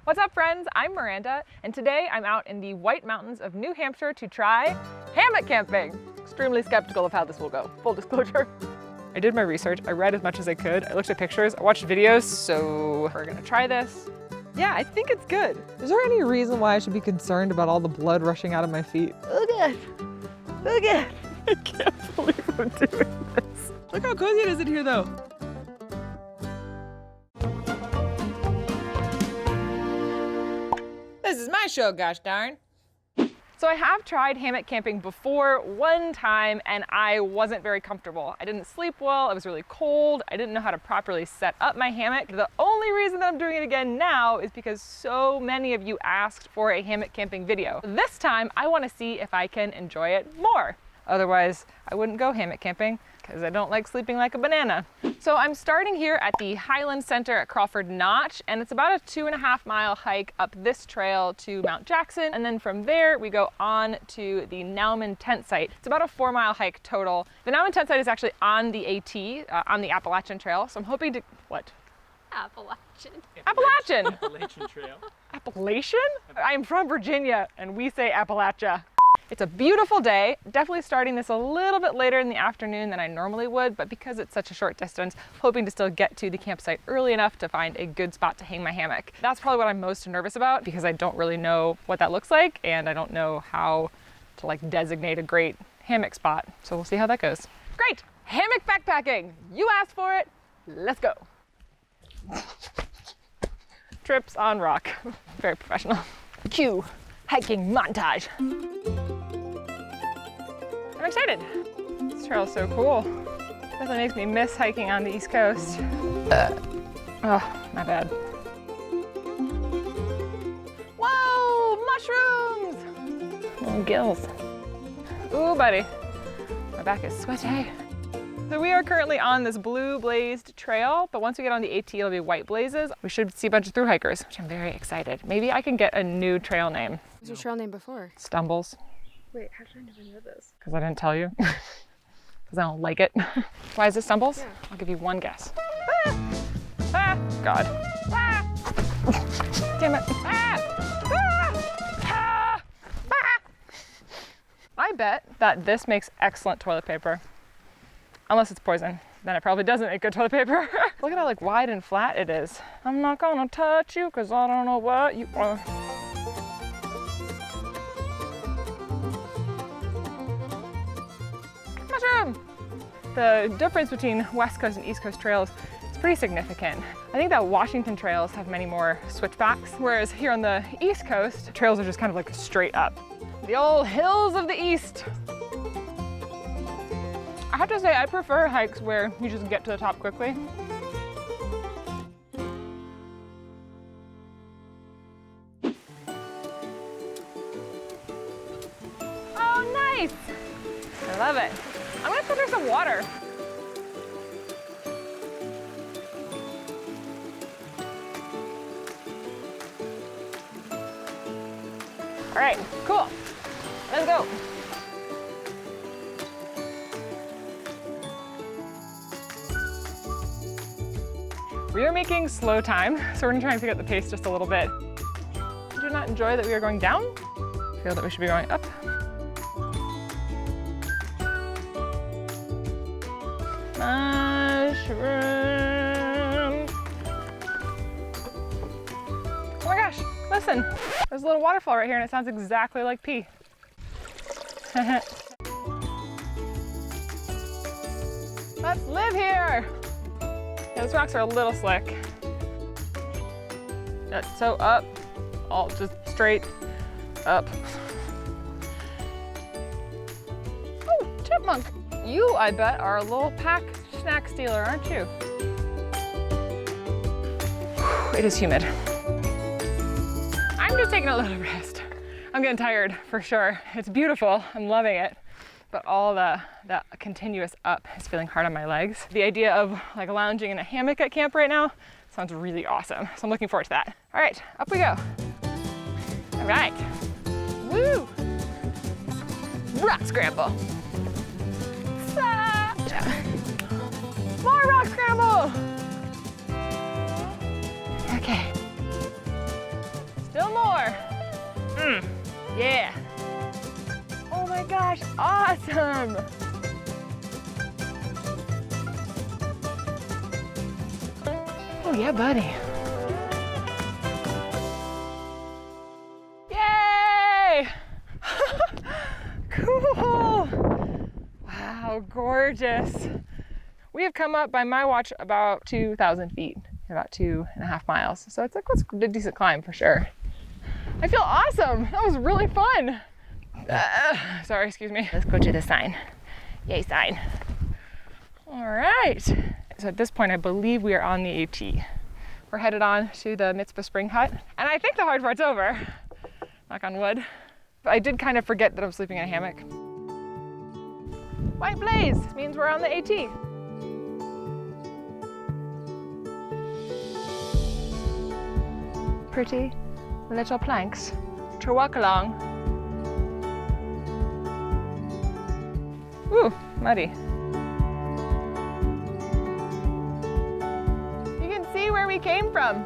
What's up, friends? I'm Miranda, and today I'm out in the White Mountains of New Hampshire to try hammock camping. Extremely skeptical of how this will go, full disclosure. I did my research, I read as much as I could, I looked at pictures, I watched videos, so we're gonna try this. Yeah, I think it's good. Is there any reason why I should be concerned about all the blood rushing out of my feet? Oh god. Oh god. I can't believe I'm doing this. Look how cozy it is in here though. This is my show, gosh darn. So I have tried hammock camping before one time and I wasn't very comfortable. I didn't sleep well, it was really cold, I didn't know how to properly set up my hammock. The only reason that I'm doing it again now is because so many of you asked for a hammock camping video. This time I want to see if I can enjoy it more. Otherwise, I wouldn't go hammock camping because I don't like sleeping like a banana. So I'm starting here at the Highland Center at Crawford Notch, and it's about a 2.5 mile hike up this trail to Mount Jackson. And then from there, we go on to the Nauman tent site. It's about a 4 mile hike total. The Nauman tent site is actually on the AT, on the Appalachian Trail. So I'm hoping to, what? Appalachian. Appalachian Trail. Appalachian? I'm from Virginia and we say Appalachia. It's a beautiful day, definitely starting this a little bit later in the afternoon than I normally would, but because it's such a short distance, hoping to still get to the campsite early enough to find a good spot to hang my hammock. That's probably what I'm most nervous about because I don't really know what that looks like and I don't know how to like designate a great hammock spot. So we'll see how that goes. Great, hammock backpacking. You asked for it, let's go. Trips on rock, very professional. Cue hiking montage. I'm excited. This trail is so cool. Definitely makes me miss hiking on the East Coast. Oh, my bad. Whoa, mushrooms! Little gills. Ooh, buddy. My back is sweaty. So we are currently on this blue blazed trail, but once we get on the AT, it'll be white blazes. We should see a bunch of through hikers, which I'm very excited. Maybe I can get a new trail name. What was your trail name before? Stumbles. Wait, how did I never know this? Because I didn't tell you. Because I don't like it. Why is it Stumbles? Yeah. I'll give you one guess. Ah! Ah! God. Ah! Damn it. Ah! Ah! Ah! Ah! I bet that this makes excellent toilet paper. Unless it's poison. Then it probably doesn't make good toilet paper. Look at how like wide and flat it is. I'm not gonna touch you because I don't know what you are. Mushroom! The difference between West Coast and East Coast trails is pretty significant. I think that Washington trails have many more switchbacks, whereas here on the East Coast, trails are just kind of like straight up. The old hills of the East. I have to say, I prefer hikes where you just get to the top quickly. Oh, nice! I love it. I'm gonna filter some water. All right, cool. Let's go. We are making slow time, so we're gonna try and pick up the pace just a little bit. I do not enjoy that we are going down. I feel that we should be going up. Mushroom. Oh my gosh, listen. There's a little waterfall right here and it sounds exactly like pee. Let's live here. Yeah, those rocks are a little slick. So up, all just straight up. Oh, chipmunk. You, I bet, are a little pack snack stealer, aren't you? It is humid. I'm just taking a little rest. I'm getting tired for sure. It's beautiful, I'm loving it. But all the continuous up is feeling hard on my legs. The idea of like lounging in a hammock at camp right now sounds really awesome. So I'm looking forward to that. All right, up we go. All right, woo! Rock scramble. More rock scramble. Okay. Yeah. Oh my gosh, awesome. Oh yeah, buddy. Yay! Cool. Wow, gorgeous. We have come up by my watch about 2,000 feet, about 2.5 miles. So it's like a decent climb for sure. I feel awesome. That was really fun. Sorry, excuse me. Let's go to the sign. Yay, sign. All right. So at this point, I believe we are on the AT. We're headed on to the Mitzvah Spring Hut. And I think the hard part's over. Knock on wood. But I did kind of forget that I'm sleeping in a hammock. White blaze means we're on the AT. Pretty little planks to walk along. Ooh, muddy. You can see where we came from.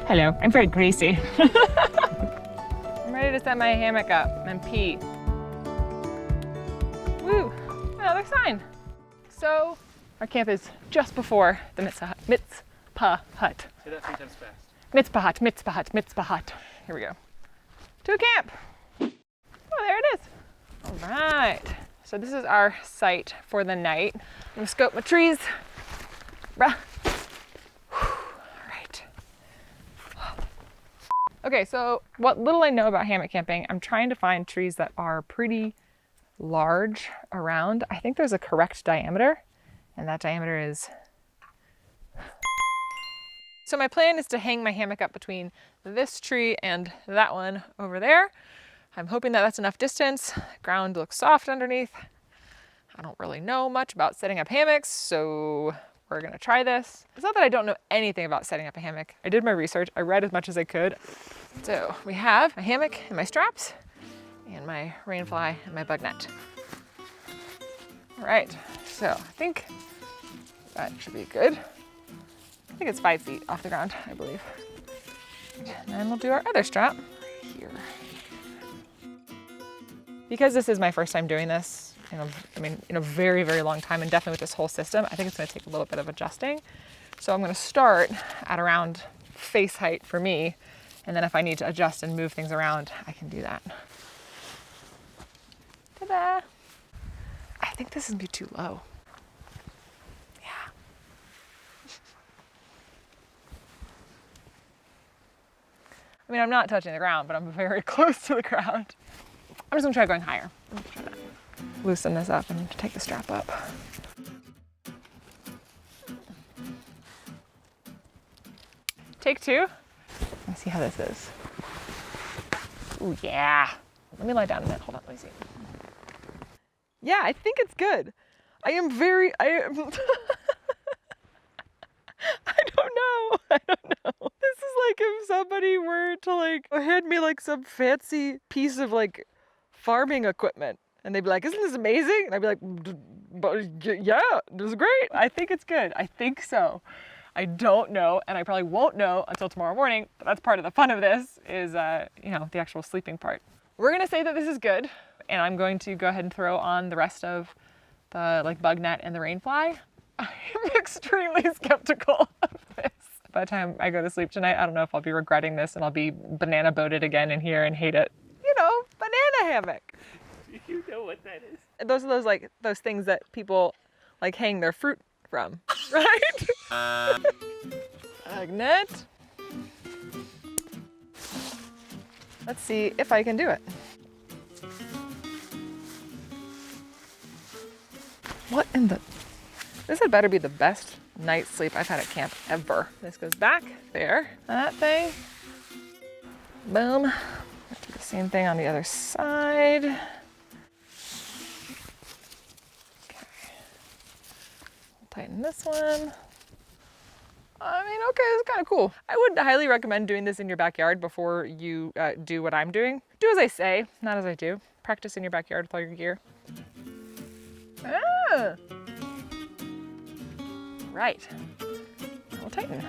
Hello, I'm very greasy. I'm ready to set my hammock up and pee. Woo, another sign. So, our camp is just before the Mitzvah Hut. Say that 3 times fast. Mitzvah Hut, Mitzvah Hut, Mitzvah Hut. Here we go. To camp. Oh, there it is. All right. So this is our site for the night. I'm gonna scope my trees. All right. Okay, so what little I know about hammock camping, I'm trying to find trees that are pretty large around. I think there's a correct diameter, and that diameter is... So my plan is to hang my hammock up between this tree and that one over there. I'm hoping that that's enough distance. Ground looks soft underneath. I don't really know much about setting up hammocks, so we're gonna try this. It's not that I don't know anything about setting up a hammock. I did my research, I read as much as I could. So we have my hammock and my straps and my rainfly and my bug net. All right, so I think that should be good. I think it's 5 feet off the ground, I believe. And then we'll do our other strap here. Because this is my first time doing this, in a very, very long time, and definitely with this whole system, I think it's gonna take a little bit of adjusting. So I'm gonna start at around face height for me, and then if I need to adjust and move things around, I can do that. Ta-da! I think this is gonna be too low. I mean, I'm not touching the ground, but I'm very close to the ground. I'm just gonna try going higher. Try that. Loosen this up and take the strap up. Take 2. Let's see how this is. Ooh, yeah. Let me lie down a minute. Hold on, let me see. Yeah, I think it's good. I am I don't know. This is like if somebody were to like hand me like some fancy piece of like farming equipment and they'd be like, isn't this amazing? And I'd be like, yeah, this is great. I think it's good. I think so. I don't know, and I probably won't know until tomorrow morning, but that's part of the fun of this is, the actual sleeping part. We're gonna say that this is good, and I'm going to go ahead and throw on the rest of the like bug net and the rainfly. I'm extremely skeptical of this. By the time I go to sleep tonight, I don't know if I'll be regretting this and I'll be banana boated again in here and hate it. Banana hammock. You know what that is? Those are those things that people like hang their fruit from, right? Bug net. Let's see if I can do it. What in the... This had better be the best night's sleep I've had at camp ever. This goes back there. That thing. Boom. Do the same thing on the other side. Okay. Tighten this one. I mean, okay, this is kind of cool. I would highly recommend doing this in your backyard before you do what I'm doing. Do as I say, not as I do. Practice in your backyard with all your gear. Ah. Right. I'll tighten.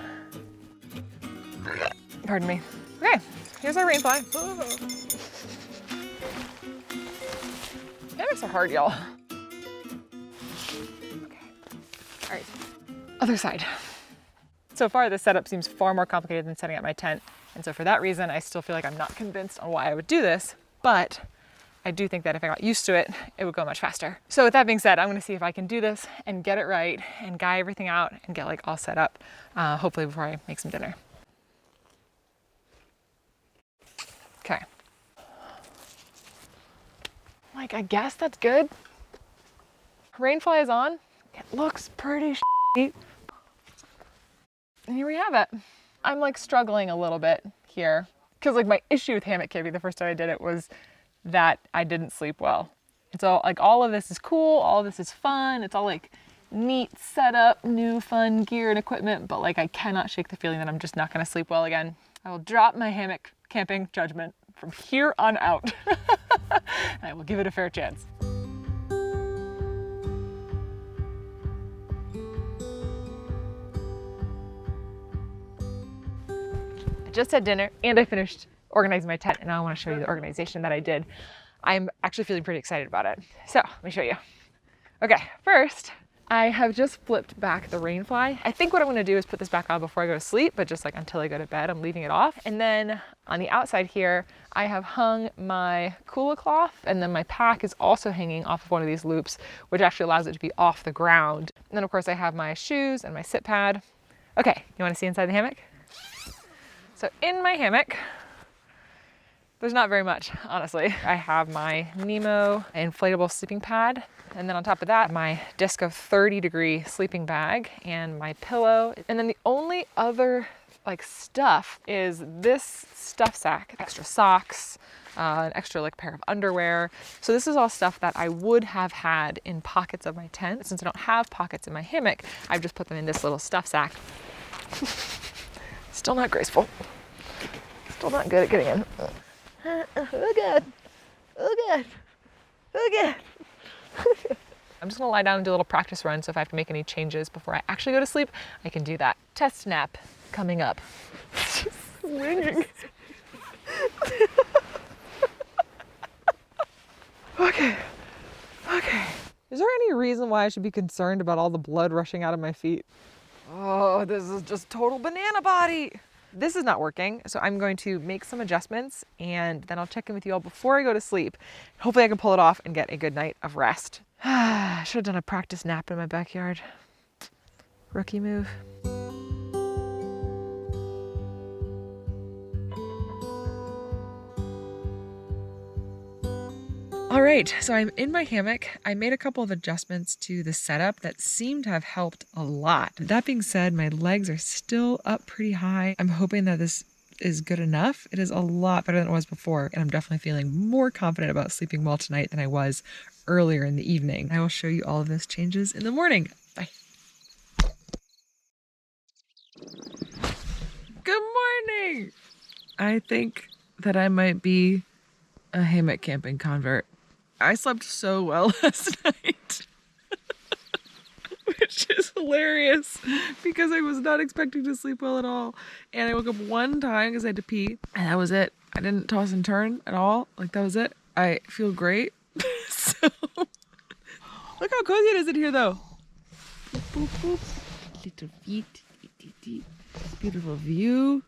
Pardon me. Okay, here's our rainfly. Hammocks are hard, y'all. Okay. All right, other side. So far, this setup seems far more complicated than setting up my tent. And so for that reason, I still feel like I'm not convinced on why I would do this, but I do think that if I got used to it, it would go much faster. So with that being said, I'm gonna see if I can do this and get it right and guy everything out and get like all set up, hopefully before I make some dinner. Okay. Like, I guess that's good. Rainfly is on. It looks pretty shitty. And here we have it. I'm like struggling a little bit here because like my issue with hammock camping the first time I did it was that I didn't sleep well. And so like all of this is cool, all of this is fun. It's all like neat setup, new fun gear and equipment, but like I cannot shake the feeling that I'm just not gonna sleep well again. I will drop my hammock camping judgment from here on out. And I will give it a fair chance. I just had dinner and I finished organizing my tent, and now I want to show you the organization that I did. I'm actually feeling pretty excited about it. So let me show you. Okay, first, I have just flipped back the rainfly. I think what I'm gonna do is put this back on before I go to sleep, but just like until I go to bed, I'm leaving it off. And then on the outside here, I have hung my Kula cloth, and then my pack is also hanging off of one of these loops, which actually allows it to be off the ground. And then of course I have my shoes and my sit pad. Okay, you wanna see inside the hammock? So in my hammock, there's not very much, honestly. I have my Nemo inflatable sleeping pad, and then on top of that, my Disco 30-degree sleeping bag and my pillow. And then the only other like stuff is this stuff sack, extra socks, an extra like pair of underwear. So this is all stuff that I would have had in pockets of my tent. Since I don't have pockets in my hammock, I've just put them in this little stuff sack. Still not graceful. Still not good at getting in. Oh God. Oh God. Oh God. I'm just gonna lie down and do a little practice run, so if I have to make any changes before I actually go to sleep, I can do that. Test nap coming up. It's just swinging. Okay. Okay. Is there any reason why I should be concerned about all the blood rushing out of my feet? Oh, this is just total banana body. This is not working, so I'm going to make some adjustments and then I'll check in with you all before I go to sleep. Hopefully I can pull it off and get a good night of rest. I should have done a practice nap in my backyard. Rookie move. All right, so I'm in my hammock. I made a couple of adjustments to the setup that seem to have helped a lot. That being said, my legs are still up pretty high. I'm hoping that this is good enough. It is a lot better than it was before, and I'm definitely feeling more confident about sleeping well tonight than I was earlier in the evening. I will show you all of those changes in the morning. Bye. Good morning. I think that I might be a hammock camping convert. I slept so well last night, which is hilarious because I was not expecting to sleep well at all. And I woke up one time because I had to pee, and that was it. I didn't toss and turn at all. Like, that was it. I feel great. So, look how cozy it is in here, though. Boop, boop, boop. Little feet. Beautiful view.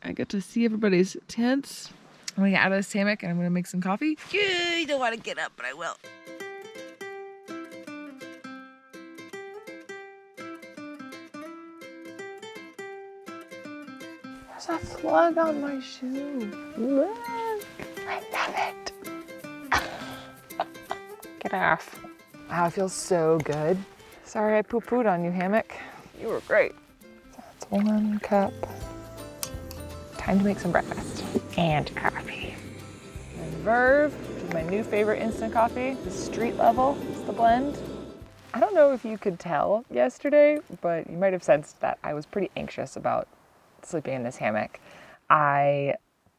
I get to see everybody's tents. I'm gonna get out of this hammock and I'm gonna make some coffee. I don't want to get up, but I will. There's a plug on my shoe. Look, I love it. Get off. Wow, it feels so good. Sorry I poo-pooed on you, hammock. You were great. So that's 1 cup. Time to make some breakfast. And coffee. And Verve, which is my new favorite instant coffee. The street level is the blend. I don't know if you could tell yesterday, but you might have sensed that I was pretty anxious about sleeping in this hammock. I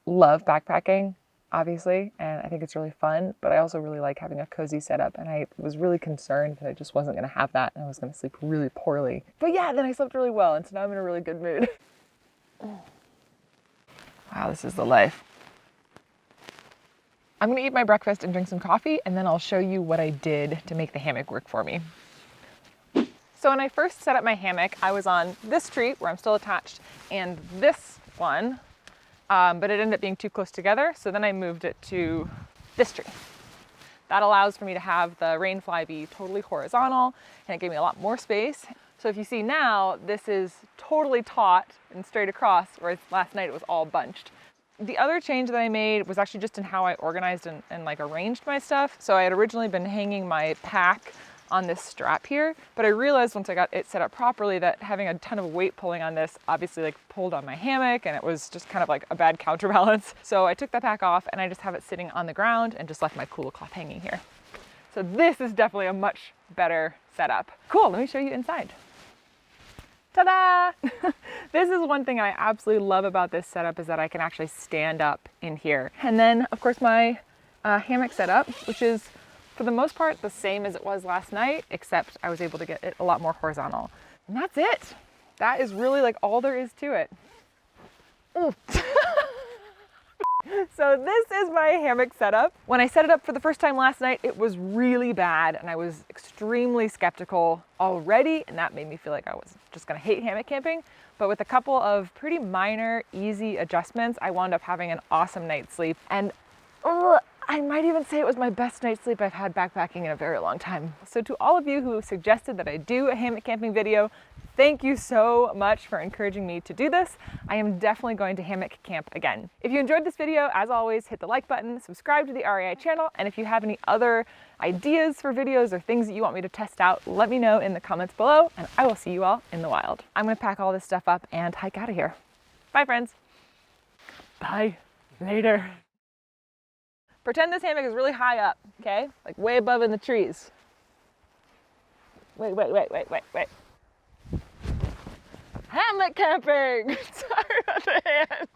love backpacking, obviously, and I think it's really fun, but I also really like having a cozy setup, and I was really concerned that I just wasn't gonna have that and I was gonna sleep really poorly. But yeah, then I slept really well, and so now I'm in a really good mood. Wow, this is the life. I'm gonna eat my breakfast and drink some coffee, and then I'll show you what I did to make the hammock work for me. So when I first set up my hammock, I was on this tree where I'm still attached and this one, but it ended up being too close together. So then I moved it to this tree. That allows for me to have the rainfly be totally horizontal, and it gave me a lot more space. So if you see now, this is totally taut and straight across, whereas last night it was all bunched. The other change that I made was actually just in how I organized and like arranged my stuff. So I had originally been hanging my pack on this strap here, but I realized once I got it set up properly that having a ton of weight pulling on this obviously like pulled on my hammock, and it was just kind of like a bad counterbalance. So I took that pack off and I just have it sitting on the ground and just left my cooler cloth hanging here. So this is definitely a much better setup. Cool, let me show you inside. Ta-da! This is one thing I absolutely love about this setup, is that I can actually stand up in here. And then of course my hammock setup, which is for the most part the same as it was last night, except I was able to get it a lot more horizontal. And that's it. That is really like all there is to it. Ooh. So this is my hammock setup. When I set it up for the first time last night, it was really bad and I was extremely skeptical already, and that made me feel like I was just gonna hate hammock camping. But with a couple of pretty minor, easy adjustments, I wound up having an awesome night's sleep. And I might even say it was my best night's sleep I've had backpacking in a very long time. So to all of you who suggested that I do a hammock camping video, thank you so much for encouraging me to do this. I am definitely going to hammock camp again. If you enjoyed this video, as always, hit the like button, subscribe to the REI channel, and if you have any other ideas for videos or things that you want me to test out, let me know in the comments below, and I will see you all in the wild. I'm gonna pack all this stuff up and hike out of here. Bye, friends. Bye. Later. Pretend this hammock is really high up, okay? Like way above in the trees. Wait. Hammock camping! Sorry about the hand.